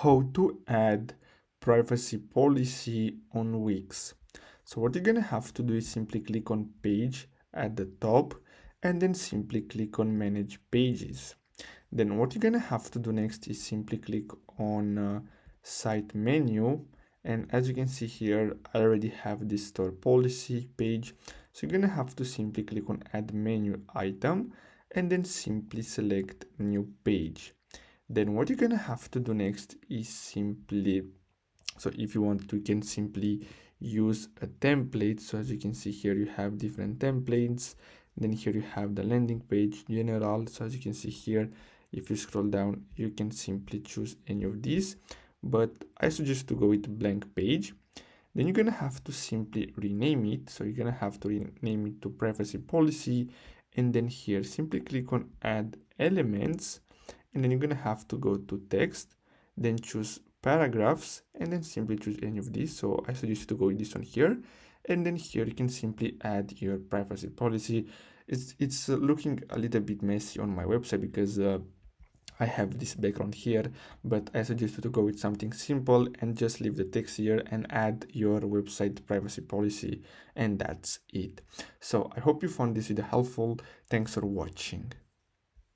how to add privacy policy on Wix. So what you're gonna have to do is simply click on page at the top and then simply click on manage pages. Then what you're gonna have to do next is simply click on site menu, and as you can see here I already have this store policy page, so you're gonna have to simply click on add menu item and then simply select new page. Then what you're gonna have to do next is simply, so if you want to, you can simply use a template. So as you can see here you have different templates, then here you have the landing page general. So as you can see here, if you scroll down you can simply choose any of these, but I suggest to go with blank page. Then you're gonna have to simply rename it, so you're gonna have to rename it to privacy policy, and then here simply click on add elements, and then you're gonna have to go to text, then choose paragraphs, and then simply choose any of these. So I suggest you to go with this one here, and then here you can simply add your privacy policy. It's looking a little bit messy on my website because I have this background here, but I suggest you to go with something simple and just leave the text here and add your website privacy policy, and that's it. So I hope you found this video helpful. Thanks for watching.